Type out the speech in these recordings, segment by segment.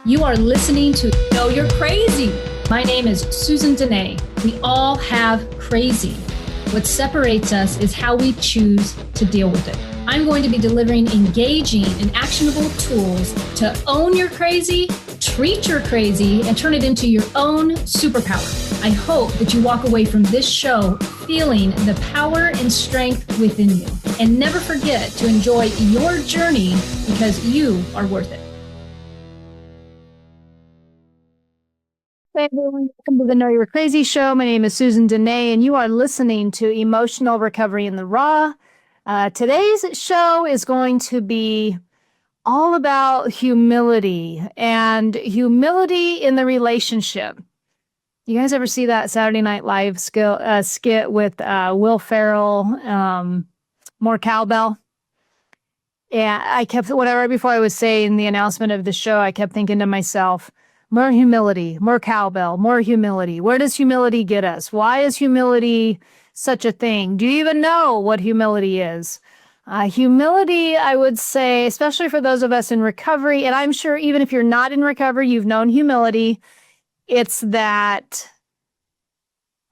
You are listening to Know You're Crazy. My name is Susan Denee. We all have crazy. What separates us is how we choose to deal with it. I'm going to be delivering engaging and actionable tools to own your crazy, treat your crazy, and turn it into your own superpower. I hope that you walk away from this show feeling the power and strength within you. And never forget to enjoy your journey because you are worth it. Hey everyone, welcome to the Know You're Crazy show. My name is Susan Denee, and you are listening to Emotional Recovery in the Raw. Today's show is going to be all about humility and humility in the relationship. You guys ever see that Saturday Night Live skit with Will Ferrell, more cowbell? Yeah, I kept, whatever, before I was saying the announcement of the show, I kept thinking to myself, more humility, more cowbell, more humility. Where does humility get us? Why is humility such a thing? Do you even know what humility is? Humility, I would say, especially for those of us in recovery, and I'm sure even if you're not in recovery, you've known humility. It's that,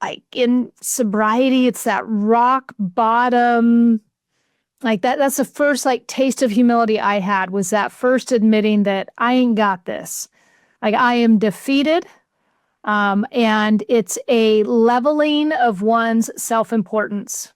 like in sobriety, it's that rock bottom, like that's the first like taste of humility I had, was that first admitting that I ain't got this. Like I am defeated. And it's a leveling of one's self-importance.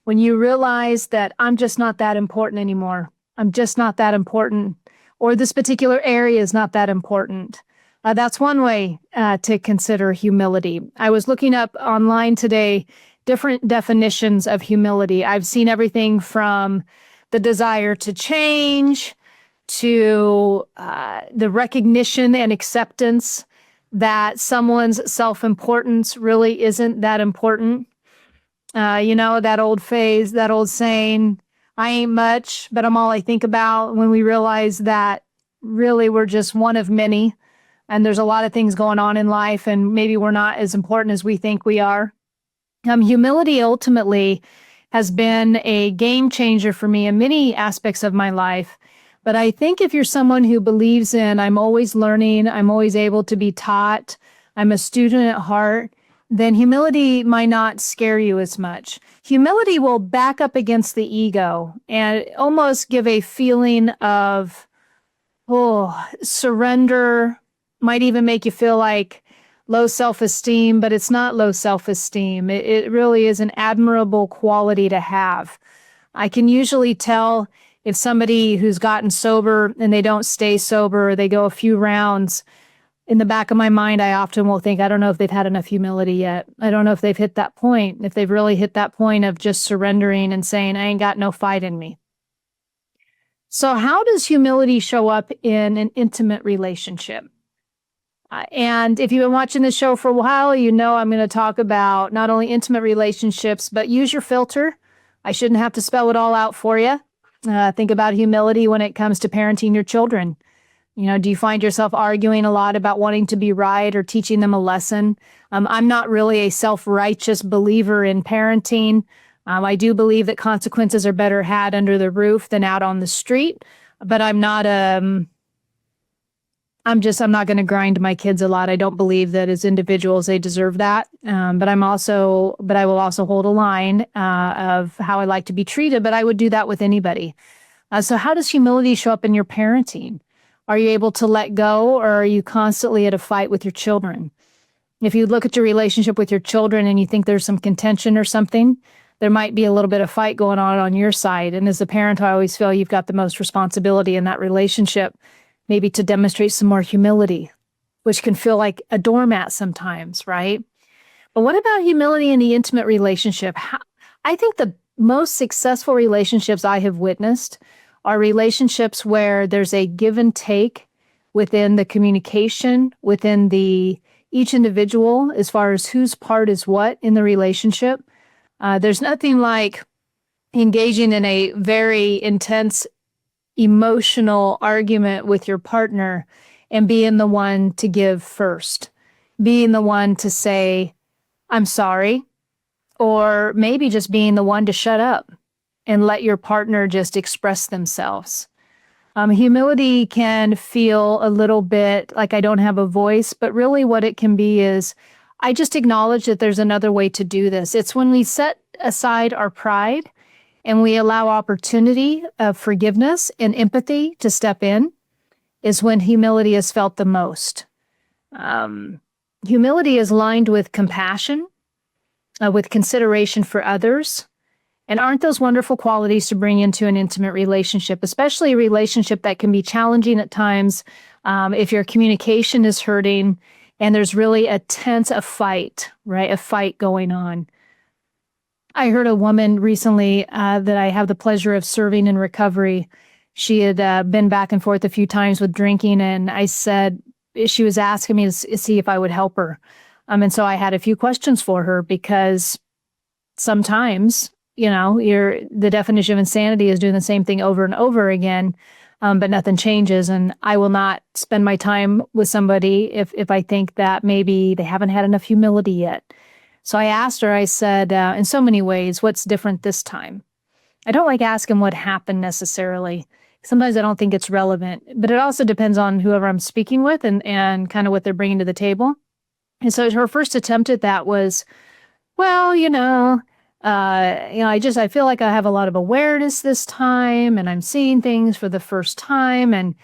When you realize that I'm just not that important anymore. I'm just not that important. Or this particular area is not that important. That's one way to consider humility. I was looking up online today different definitions of humility. I've seen everything from the desire to change to the recognition and acceptance that someone's self-importance really isn't that important. That old phrase, that old saying, I ain't much, but I'm all I think about, when we realize that really we're just one of many. And there's a lot of things going on in life, and maybe we're not as important as we think we are. Humility ultimately has been a game changer for me in many aspects of my life. But I think if you're someone who believes in, I'm always learning, I'm always able to be taught, I'm a student at heart, then humility might not scare you as much. Humility will back up against the ego and almost give a feeling of, surrender. Might even make you feel like low self-esteem, but it's not low self-esteem. It really is an admirable quality to have. I can usually tell if somebody who's gotten sober and they don't stay sober, or they go a few rounds. In the back of my mind, I often will think, I don't know if they've had enough humility yet. I don't know if they've hit that point, if they've really hit that point of just surrendering and saying, I ain't got no fight in me. So how does humility show up in an intimate relationship? And if you've been watching this show for a while, you know I'm going to talk about not only intimate relationships, but use your filter. I shouldn't have to spell it all out for you. Think about humility when it comes to parenting your children. Do you find yourself arguing a lot about wanting to be right or teaching them a lesson? I'm not really a self-righteous believer in parenting. I do believe that consequences are better had under the roof than out on the street, but I'm not I'm not going to grind my kids a lot. I don't believe that as individuals they deserve that. But I will also hold a line of how I like to be treated, but I would do that with anybody. So how does humility show up in your parenting? Are you able to let go, or are you constantly at a fight with your children? If you look at your relationship with your children and you think there's some contention or something, there might be a little bit of fight going on your side. And as a parent, I always feel you've got the most responsibility in that relationship, maybe to demonstrate some more humility, which can feel like a doormat sometimes, right? But what about humility in the intimate relationship? I think the most successful relationships I have witnessed are relationships where there's a give and take within the communication, within each individual, as far as whose part is what in the relationship. There's nothing like engaging in a very intense emotional argument with your partner and being the one to give first, being the one to say, I'm sorry, or maybe just being the one to shut up and let your partner just express themselves. Humility can feel a little bit like I don't have a voice, but really what it can be is I just acknowledge that there's another way to do this. It's when we set aside our pride and we allow opportunity of forgiveness and empathy to step in, is when humility is felt the most. Humility is lined with compassion, with consideration for others. And aren't those wonderful qualities to bring into an intimate relationship, especially a relationship that can be challenging at times if your communication is hurting and there's really a fight, right? A fight going on. I heard a woman recently that I have the pleasure of serving in recovery. She had been back and forth a few times with drinking, and I said, she was asking me to see if I would help her. And so I had a few questions for her because sometimes, the definition of insanity is doing the same thing over and over again, but nothing changes. And I will not spend my time with somebody if I think that maybe they haven't had enough humility yet. So I asked her, I said, in so many ways, what's different this time? I don't like asking what happened necessarily. Sometimes I don't think it's relevant, but it also depends on whoever I'm speaking with and kind of what they're bringing to the table. And so her first attempt at that was, well, I feel like I have a lot of awareness this time and I'm seeing things for the first time. And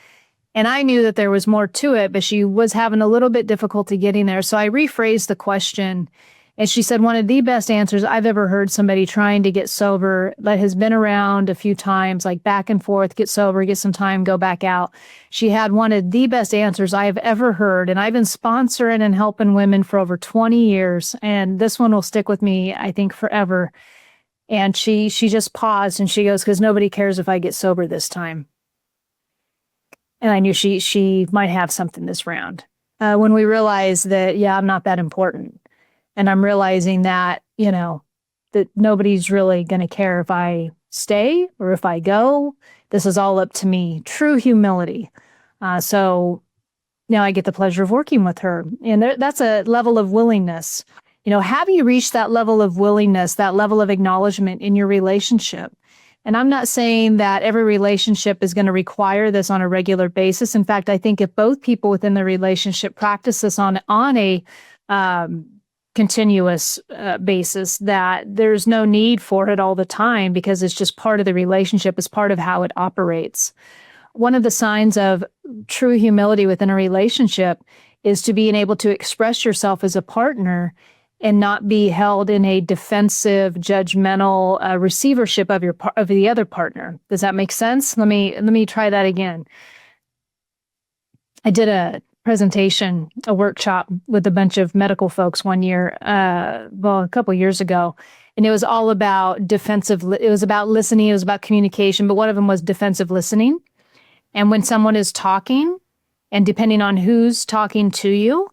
I knew that there was more to it, but she was having a little bit difficulty getting there. So I rephrased the question. And she said, one of the best answers I've ever heard somebody trying to get sober that has been around a few times, like back and forth, get sober, get some time, go back out. She had one of the best answers I have ever heard. And I've been sponsoring and helping women for over 20 years. And this one will stick with me, I think, forever. And she just paused and she goes, because nobody cares if I get sober this time. And I knew she might have something this round. When we realized that, I'm not that important. And I'm realizing that, that nobody's really going to care if I stay or if I go. This is all up to me. True humility. So now I get the pleasure of working with her. And that's a level of willingness. Have you reached that level of willingness, that level of acknowledgement in your relationship? And I'm not saying that every relationship is going to require this on a regular basis. In fact, I think if both people within the relationship practice this on a continuous basis, that there's no need for it all the time because it's just part of the relationship, it's part of how it operates. One of the signs of true humility within a relationship is to being able to express yourself as a partner and not be held in a defensive, judgmental receivership of the other partner. Does that make sense? Let me try that again. I did a presentation, a workshop with a bunch of medical folks one year, a couple of years ago. And it was all about it was about listening, it was about communication, but one of them was defensive listening. And when someone is talking, and depending on who's talking to you,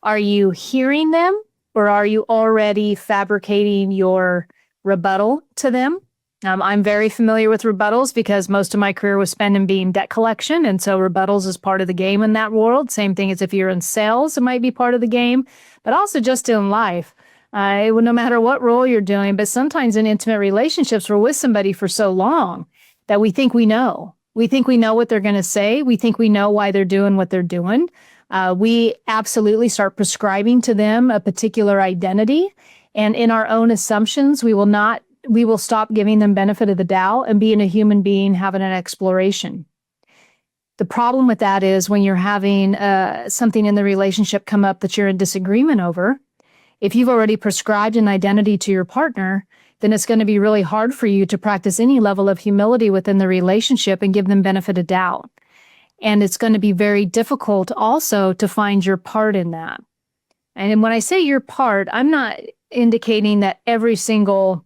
are you hearing them or are you already fabricating your rebuttal to them? I'm very familiar with rebuttals because most of my career was spent in being debt collection. And so rebuttals is part of the game in that world. Same thing as if you're in sales, it might be part of the game, but also just in life. No matter what role you're doing, but sometimes in intimate relationships, we're with somebody for so long that we think we know. We think we know what they're going to say. We think we know why they're doing what they're doing. We absolutely start prescribing to them a particular identity. And in our own assumptions, we will stop giving them benefit of the doubt and being a human being, having an exploration. The problem with that is when you're having something in the relationship come up that you're in disagreement over, if you've already prescribed an identity to your partner, then it's going to be really hard for you to practice any level of humility within the relationship and give them benefit of doubt. And it's going to be very difficult also to find your part in that. And when I say your part, I'm not indicating that every single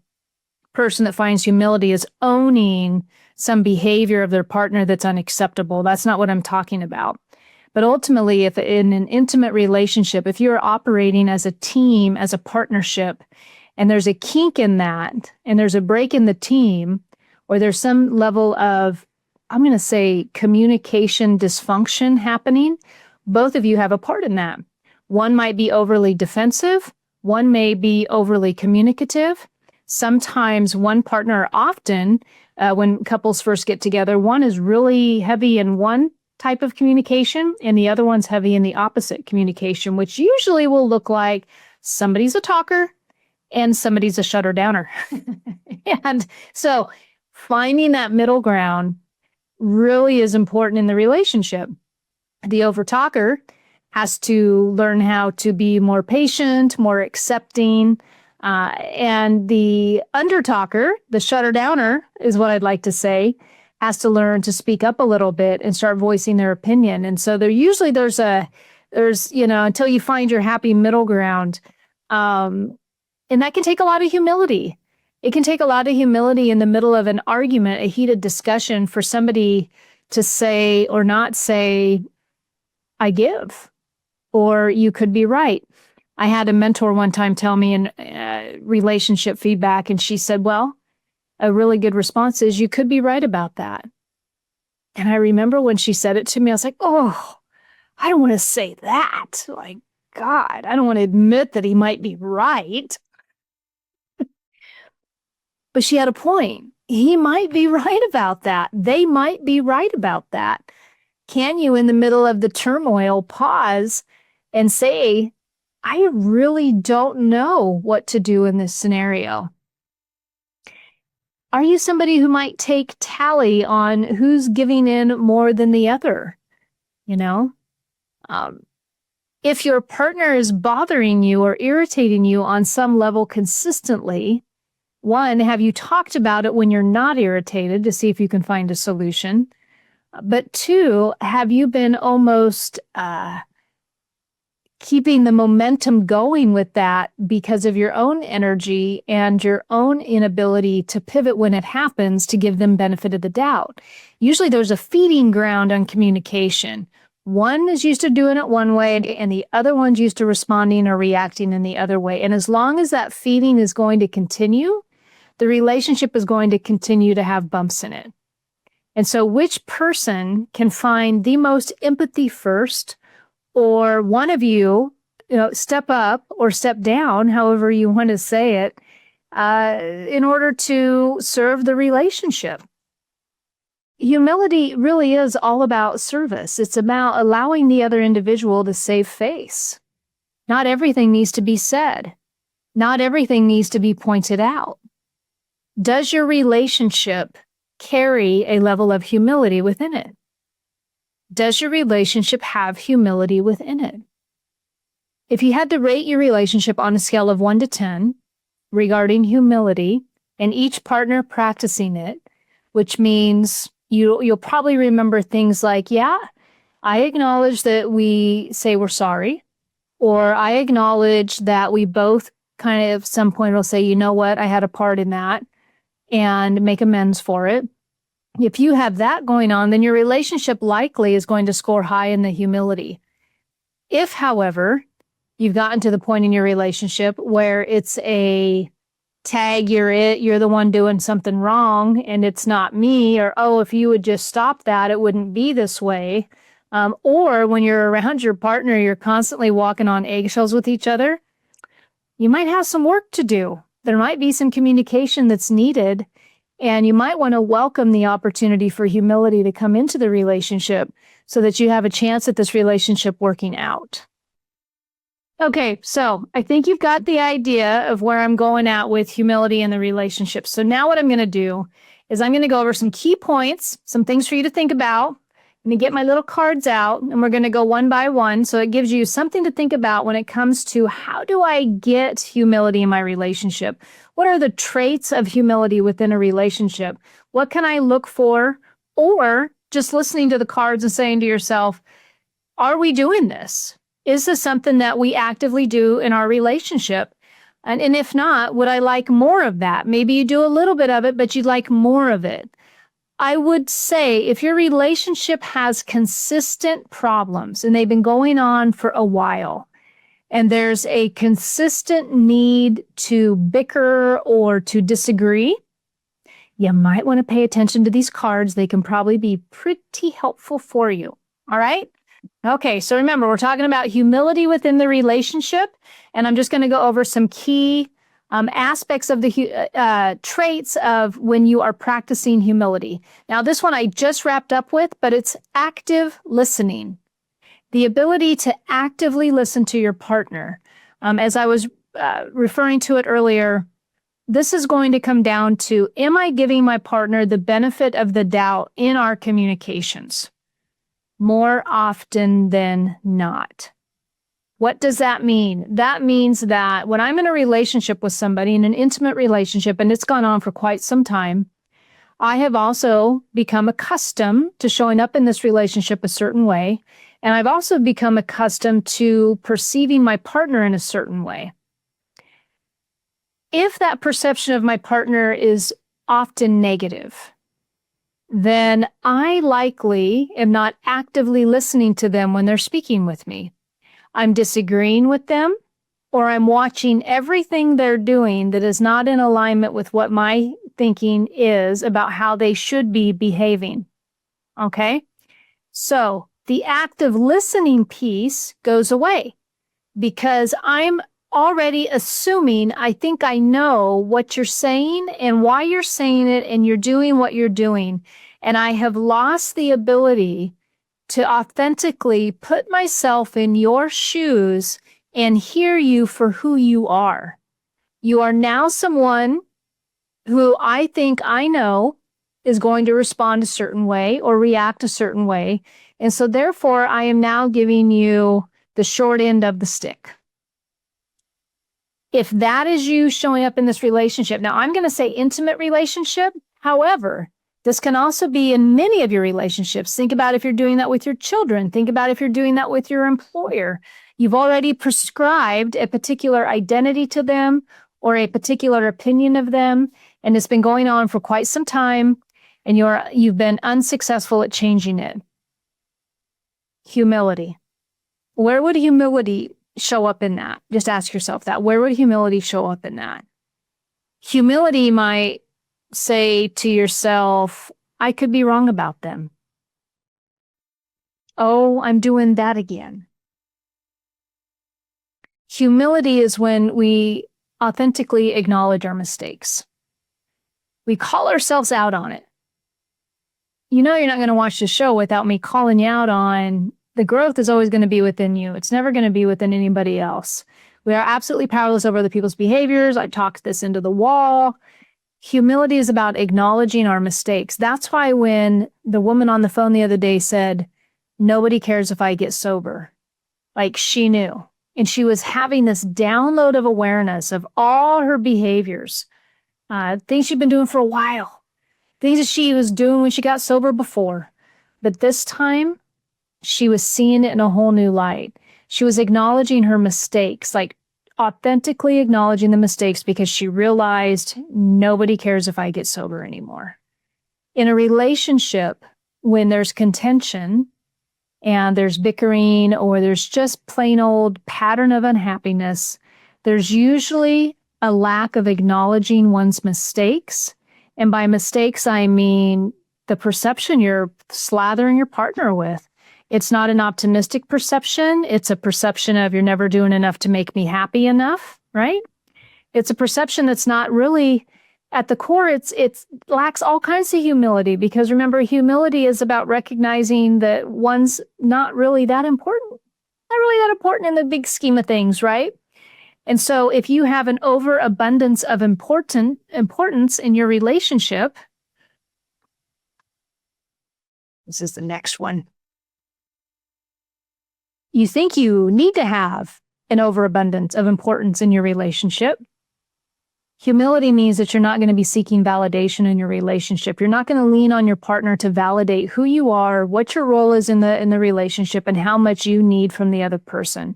person that finds humility is owning some behavior of their partner that's unacceptable. That's not what I'm talking about. But ultimately, if in an intimate relationship, if you're operating as a team, as a partnership, and there's a kink in that, and there's a break in the team, or there's some level of, I'm going to say, communication dysfunction happening, both of you have a part in that. One might be overly defensive. One may be overly communicative. Sometimes one partner, often when couples first get together, one is really heavy in one type of communication and the other one's heavy in the opposite communication, which usually will look like somebody's a talker and somebody's a shutter downer. And so finding that middle ground really is important in the relationship. The overtalker has to learn how to be more patient, more accepting. And the undertalker, the shutter downer is what I'd like to say, has to learn to speak up a little bit and start voicing their opinion. And so there's until you find your happy middle ground. And that can take a lot of humility. It can take a lot of humility in the middle of an argument, a heated discussion, for somebody to say or not say, I give, or you could be right. I had a mentor one time tell me in relationship feedback, and she said, well, a really good response is, you could be right about that. And I remember when she said it to me, I was like, oh, I don't want to say that. Like, God, I don't want to admit that he might be right. But she had a point. He might be right about that. They might be right about that. Can you, in the middle of the turmoil, pause and say, I really don't know what to do in this scenario? Are you somebody who might take tally on who's giving in more than the other? If your partner is bothering you or irritating you on some level consistently, one, have you talked about it when you're not irritated to see if you can find a solution? But two, have you been almost keeping the momentum going with that because of your own energy and your own inability to pivot when it happens to give them benefit of the doubt? Usually there's a feeding ground on communication. One is used to doing it one way and the other one's used to responding or reacting in the other way. And as long as that feeding is going to continue, the relationship is going to continue to have bumps in it. And so which person can find the most empathy first, or one of you, step up or step down, however you want to say it, in order to serve the relationship? Humility really is all about service. It's about allowing the other individual to save face. Not everything needs to be said. Not everything needs to be pointed out. Does your relationship carry a level of humility within it? Does your relationship have humility within it? If you had to rate your relationship on a scale of 1 to 10 regarding humility, and each partner practicing it, which means you'll probably remember things like, yeah, I acknowledge that we say we're sorry, or I acknowledge that we both kind of at some point will say, you know what, I had a part in that, and make amends for it. If you have that going on, then your relationship likely is going to score high in the humility. If, however, you've gotten to the point in your relationship where it's a tag, you're the one doing something wrong and it's not me, or, oh, if you would just stop that, it wouldn't be this way. Or when you're around your partner, you're constantly walking on eggshells with each other, you might have some work to do. There might be some communication that's needed, and you might want to welcome the opportunity for humility to come into the relationship so that you have a chance at this relationship working out. Okay, so I think you've got the idea of where I'm going at with humility in the relationship. So now what I'm going to do is I'm going to go over some key points, some things for you to think about. I'm going to get my little cards out, and we're going to go one by one. So it gives you something to think about when it comes to, how do I get humility in my relationship? What are the traits of humility within a relationship? What can I look for? Or just listening to the cards and saying to yourself, are we doing this? Is this something that we actively do in our relationship? And if not, would I like more of that? Maybe you do a little bit of it, but you'd like more of it. I would say if your relationship has consistent problems and they've been going on for a while, and there's a consistent need to bicker or to disagree, you might want to pay attention to these cards. They can probably be pretty helpful for you. All right? Okay, so remember, we're talking about humility within the relationship, and I'm just going to go over some key aspects of the traits of when you are practicing humility. Now, this one I just wrapped up with, but it's active listening. The ability to actively listen to your partner. As I was referring to it earlier, this is going to come down to, am I giving my partner the benefit of the doubt in our communications? More often than not. What does that mean? That means that when I'm in a relationship with somebody, in an intimate relationship, and it's gone on for quite some time, I have also become accustomed to showing up in this relationship a certain way. And I've also become accustomed to perceiving my partner in a certain way. If that perception of my partner is often negative, then I likely am not actively listening to them when they're speaking with me. I'm disagreeing with them, or I'm watching everything they're doing that is not in alignment with what my thinking is about how they should be behaving. Okay? So the active listening piece goes away because I'm already assuming I think I know what you're saying and why you're saying it, and you're doing what you're doing. And I have lost the ability to authentically put myself in your shoes and hear you for who you are. You are now someone who I think I know is going to respond a certain way or react a certain way. And so therefore, I am now giving you the short end of the stick. If that is you showing up in this relationship, now I'm going to say intimate relationship. However, this can also be in many of your relationships. Think about if you're doing that with your children. Think about if you're doing that with your employer. You've already prescribed a particular identity to them or a particular opinion of them, and it's been going on for quite some time, and you've been unsuccessful at changing it. Humility. Where would humility show up in that? Just ask yourself that. Where would humility show up in that? Humility might say to yourself, I could be wrong about them. Oh, I'm doing that again. Humility is when we authentically acknowledge our mistakes. We call ourselves out on it. You know you're not going to watch the show without me calling you out on the growth is always going to be within you. It's never going to be within anybody else. We are absolutely powerless over other people's behaviors. I talked this into the wall. Humility is about acknowledging our mistakes. That's why when the woman on the phone the other day said, nobody cares if I get sober, like she knew. And she was having this download of awareness of all her behaviors, things she'd been doing for a while, things that she was doing when she got sober before. But this time, she was seeing it in a whole new light. She was acknowledging her mistakes, like authentically acknowledging the mistakes, because she realized nobody cares if I get sober anymore. In a relationship, when there's contention and there's bickering or there's just plain old pattern of unhappiness, there's usually a lack of acknowledging one's mistakes. And by mistakes, I mean the perception you're slathering your partner with. It's not an optimistic perception. It's a perception of you're never doing enough to make me happy enough, right? It's a perception that's not really, at the core, it lacks all kinds of humility, because remember, humility is about recognizing that one's not really that important. Not really that important in the big scheme of things, right? And so if you have an overabundance of importance in your relationship, this is the next one. You think you need to have an overabundance of importance in your relationship. Humility means that you're not going to be seeking validation in your relationship. You're not going to lean on your partner to validate who you are, what your role is in the relationship, and how much you need from the other person.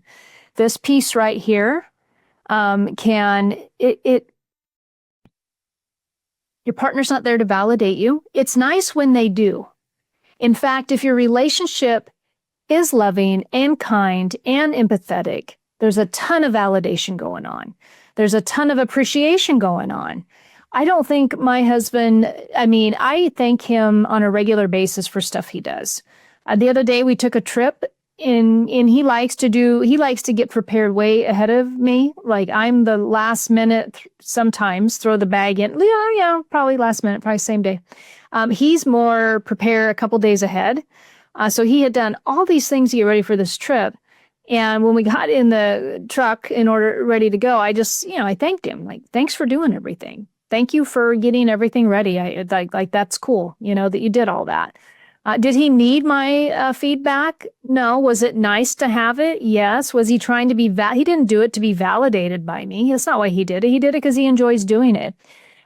This piece right here your partner's not there to validate you. It's nice when they do. In fact, if your relationship is loving and kind and empathetic, there's a ton of validation going on. There's a ton of appreciation going on. I don't think my husband, I thank him on a regular basis for stuff he does. The other day we took a trip and he likes to get prepared way ahead of me. Like I'm the last minute, sometimes throw the bag in. Yeah, probably last minute, probably same day. He's more prepare a couple days ahead. So he had done all these things to get ready for this trip. And when we got in the truck ready to go, I just, I thanked him. Like, thanks for doing everything. Thank you for getting everything ready. I like that's cool, that you did all that. Did he need my feedback? No. Was it nice to have it? Yes. Was he trying to he didn't do it to be validated by me. That's not why he did it. He did it because he enjoys doing it.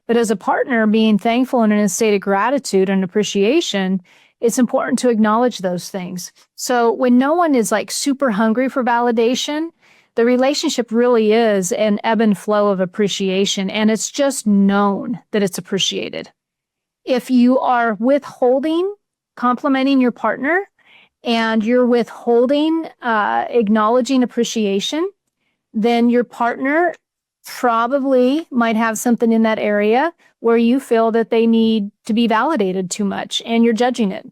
But as a partner, being thankful and in a state of gratitude and appreciation, it's important to acknowledge those things. So when no one is like super hungry for validation, the relationship really is an ebb and flow of appreciation, and it's just known that it's appreciated. If you are withholding, complimenting your partner, and you're withholding, acknowledging appreciation, then your partner probably might have something in that area where you feel that they need to be validated too much and you're judging it.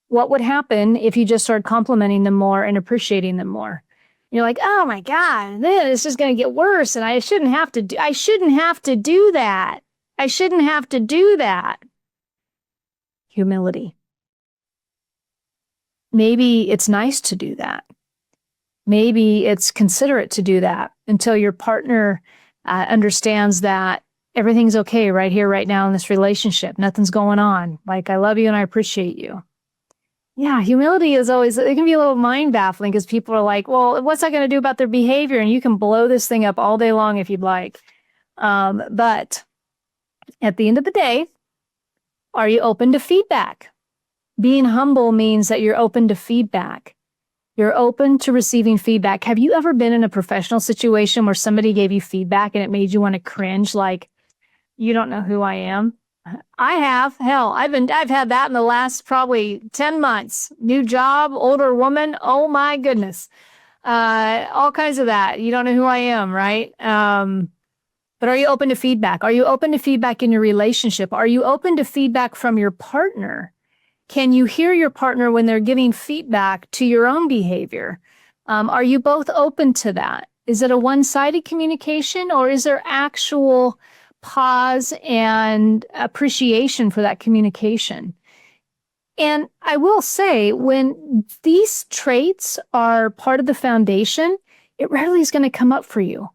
What would happen if you just started complimenting them more and appreciating them more? You're like, oh my God, this is going to get worse. And I shouldn't have to do that. I shouldn't have to do that. Humility. Maybe it's nice to do that. Maybe it's considerate to do that until your partner understands that everything's okay right here, right now in this relationship. Nothing's going on. Like, I love you and I appreciate you. Yeah, humility is always, it can be a little mind baffling because people are like, well, what's that going to do about their behavior? And you can blow this thing up all day long if you'd like. But at the end of the day, are you open to feedback? Being humble means that you're open to feedback. You're open to receiving feedback. Have you ever been in a professional situation where somebody gave you feedback and it made you want to cringe? Like, you don't know who I am? I have. Hell, I've had that in the last probably 10 months. New job, older woman. Oh my goodness. All kinds of that. You don't know who I am, right? But are you open to feedback? Are you open to feedback in your relationship? Are you open to feedback from your partner? Can you hear your partner when they're giving feedback to your own behavior? Are you both open to that? Is it a one-sided communication, or is there actual pause and appreciation for that communication? And I will say, when these traits are part of the foundation, it rarely is going to come up for you.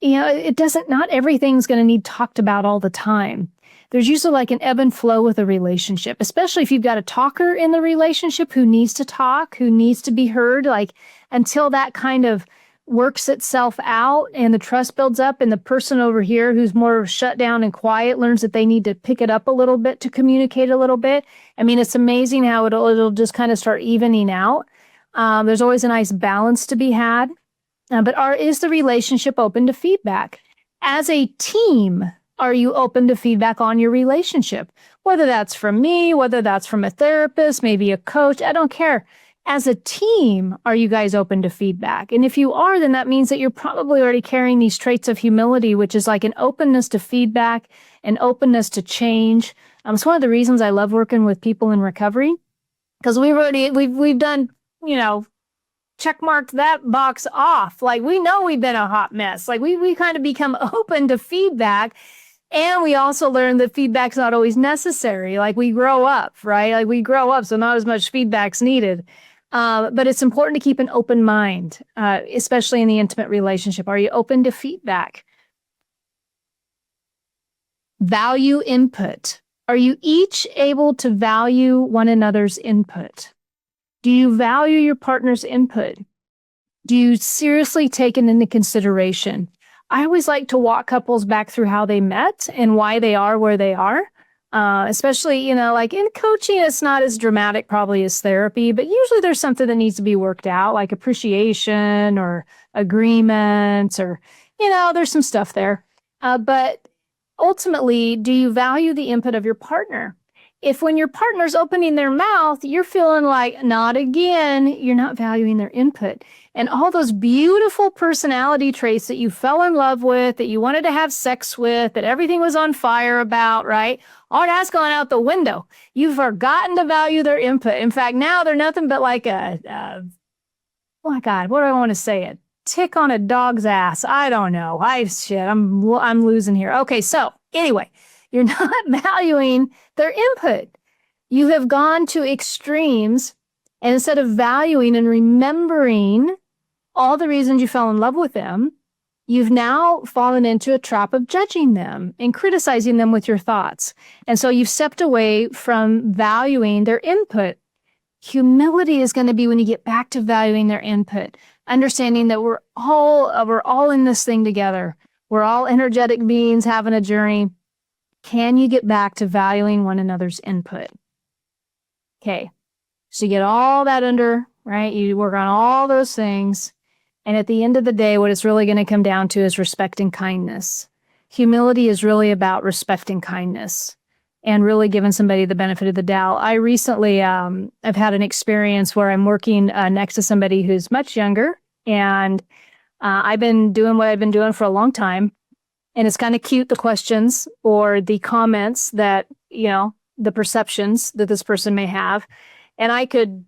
Not everything's going to need talked about all the time. There's usually like an ebb and flow with a relationship, especially if you've got a talker in the relationship who needs to talk, who needs to be heard, like until that kind of works itself out and the trust builds up and the person over here who's more shut down and quiet learns that they need to pick it up a little bit to communicate a little bit. I mean, it's amazing how it'll just kind of start evening out. There's always a nice balance to be had. But is the relationship open to feedback? As a team, are you open to feedback on your relationship? Whether that's from me, whether that's from a therapist, maybe a coach, I don't care. As a team, are you guys open to feedback? And if you are, then that means that you're probably already carrying these traits of humility, which is like an openness to feedback, an openness to change. It's one of the reasons I love working with people in recovery, because we've done, check marked that box off. Like, we know we've been a hot mess. Like, we kind of become open to feedback. And we also learn that feedback's not always necessary. Like, we grow up, right? Like, we grow up, so not as much feedback's needed. But it's important to keep an open mind, especially in the intimate relationship. Are you open to feedback? Value input. Are you each able to value one another's input? Do you value your partner's input? Do you seriously take it into consideration? I always like to walk couples back through how they met and why they are where they are. Especially, like in coaching, it's not as dramatic probably as therapy, but usually there's something that needs to be worked out, like appreciation or agreements or, there's some stuff there. But ultimately, do you value the input of your partner? If when your partner's opening their mouth, you're feeling like, not again, you're not valuing their input. And all those beautiful personality traits that you fell in love with, that you wanted to have sex with, that everything was on fire about, right? All that's gone out the window. You've forgotten to value their input. In fact, now they're nothing but like oh my God, what do I want to say? A tick on a dog's ass. I don't know. I'm losing here. Okay, so anyway, you're not valuing their input. You have gone to extremes, and instead of valuing and remembering all the reasons you fell in love with them, you've now fallen into a trap of judging them and criticizing them with your thoughts. And so you've stepped away from valuing their input. Humility is going to be when you get back to valuing their input, understanding that we're all in this thing together. We're all energetic beings having a journey. Can you get back to valuing one another's input? Okay. So you get all that under, right? You work on all those things. And at the end of the day, what it's really going to come down to is respect and kindness. Humility is really about respect and kindness and really giving somebody the benefit of the doubt. I recently, I've had an experience where I'm working next to somebody who's much younger, and I've been doing what I've been doing for a long time. And it's kind of cute, the questions or the comments that, the perceptions that this person may have. And I could,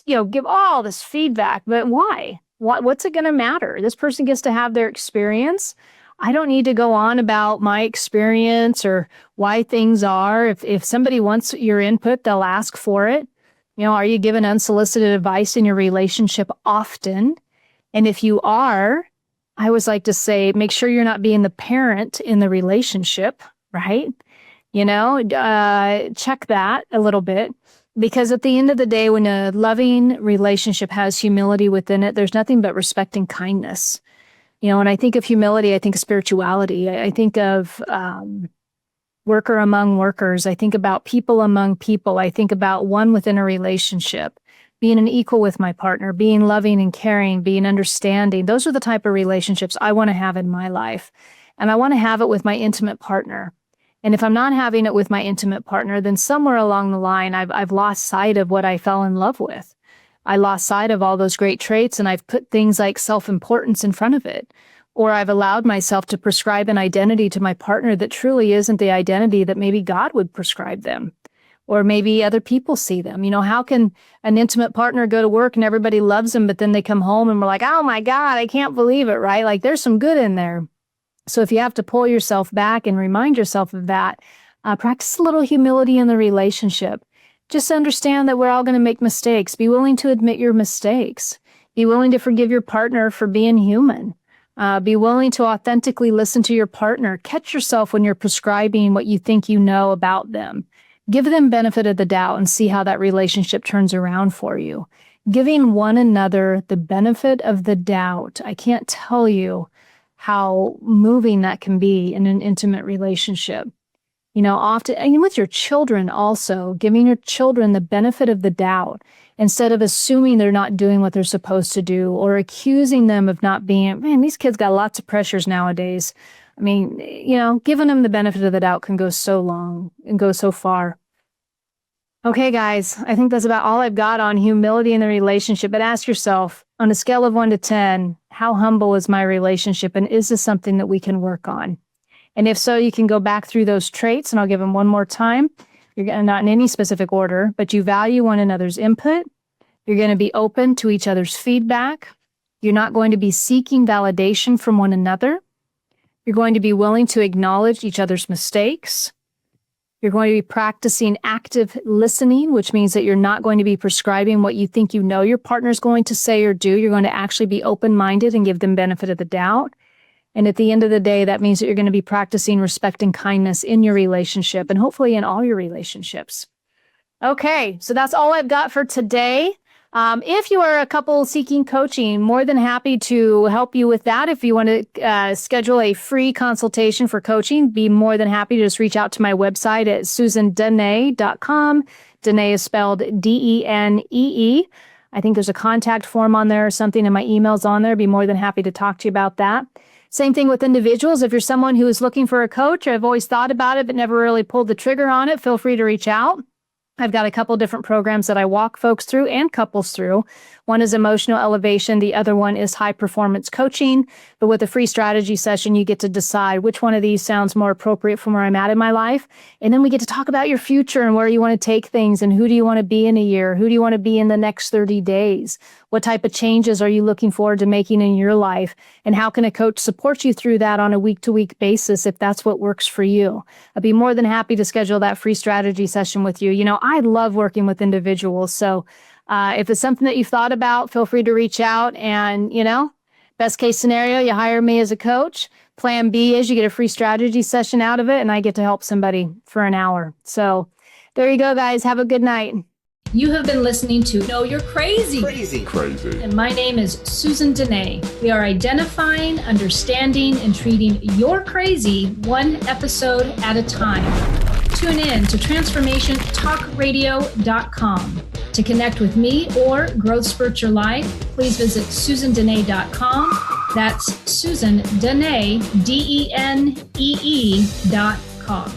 give all this feedback, but why? What's it going to matter? This person gets to have their experience. I don't need to go on about my experience or why things are. If somebody wants your input, they'll ask for it. Are you given unsolicited advice in your relationship often? And if you are, I always like to say, make sure you're not being the parent in the relationship, right? Check that a little bit. Because at the end of the day, when a loving relationship has humility within it, there's nothing but respect and kindness. When I think of humility, I think of spirituality. I think of worker among workers. I think about people among people. I think about one within a relationship, being an equal with my partner, being loving and caring, being understanding. Those are the type of relationships I want to have in my life. And I want to have it with my intimate partner. And if I'm not having it with my intimate partner, then somewhere along the line, I've lost sight of what I fell in love with. I lost sight of all those great traits, and I've put things like self-importance in front of it. Or I've allowed myself to prescribe an identity to my partner that truly isn't the identity that maybe God would prescribe them. Or maybe other people see them. How can an intimate partner go to work and everybody loves them, but then they come home and we're like, oh my God, I can't believe it, right? Like there's some good in there. So if you have to pull yourself back and remind yourself of that, practice a little humility in the relationship. Just understand that we're all going to make mistakes. Be willing to admit your mistakes. Be willing to forgive your partner for being human. Be willing to authentically listen to your partner. Catch yourself when you're prescribing what you think you know about them. Give them benefit of the doubt and see how that relationship turns around for you. Giving one another the benefit of the doubt. I can't tell you how moving that can be in an intimate relationship. Often, and with your children also, giving your children the benefit of the doubt instead of assuming they're not doing what they're supposed to do or accusing them of not being, man, these kids got lots of pressures nowadays. I mean, giving them the benefit of the doubt can go so long and go so far. Okay, guys, I think that's about all I've got on humility in the relationship. But ask yourself, on a scale of 1 to 10, how humble is my relationship? And is this something that we can work on? And if so, you can go back through those traits, and I'll give them one more time. You're not in any specific order, but you value one another's input. You're going to be open to each other's feedback. You're not going to be seeking validation from one another. You're going to be willing to acknowledge each other's mistakes. You're going to be practicing active listening, which means that you're not going to be prescribing what you think your partner's going to say or do. You're going to actually be open-minded and give them benefit of the doubt. And at the end of the day, that means that you're going to be practicing respect and kindness in your relationship and hopefully in all your relationships. Okay, so that's all I've got for today. If you are a couple seeking coaching, more than happy to help you with that. If you want to schedule a free consultation for coaching, be more than happy to just reach out to my website at susandenee.com. Denee is spelled Denee. I think there's a contact form on there or something, and my email's on there. Be more than happy to talk to you about that. Same thing with individuals. If you're someone who is looking for a coach, or I've always thought about it but never really pulled the trigger on it, feel free to reach out. I've got a couple different programs that I walk folks through and couples through. One is emotional elevation. The other one is high performance coaching. But with a free strategy session, you get to decide which one of these sounds more appropriate from where I'm at in my life. And then we get to talk about your future and where you want to take things and who do you want to be in a year? Who do you want to be in the next 30 days? What type of changes are you looking forward to making in your life? And how can a coach support you through that on a week-to-week basis if that's what works for you? I'd be more than happy to schedule that free strategy session with you. You know, I love working with individuals. So if it's something that you've thought about, feel free to reach out. And, you know, best case scenario, you hire me as a coach. Plan B is you get a free strategy session out of it, and I get to help somebody for an hour. So there you go, guys. Have a good night. You have been listening to No, You're Crazy. Crazy. And my name is Susan Denee. We are identifying, understanding, and treating your crazy one episode at a time. Tune in to transformationtalkradio.com. To connect with me or Growth Spurt Your Life, please visit susandenee.com. That's Susan Denee, DENEE.com.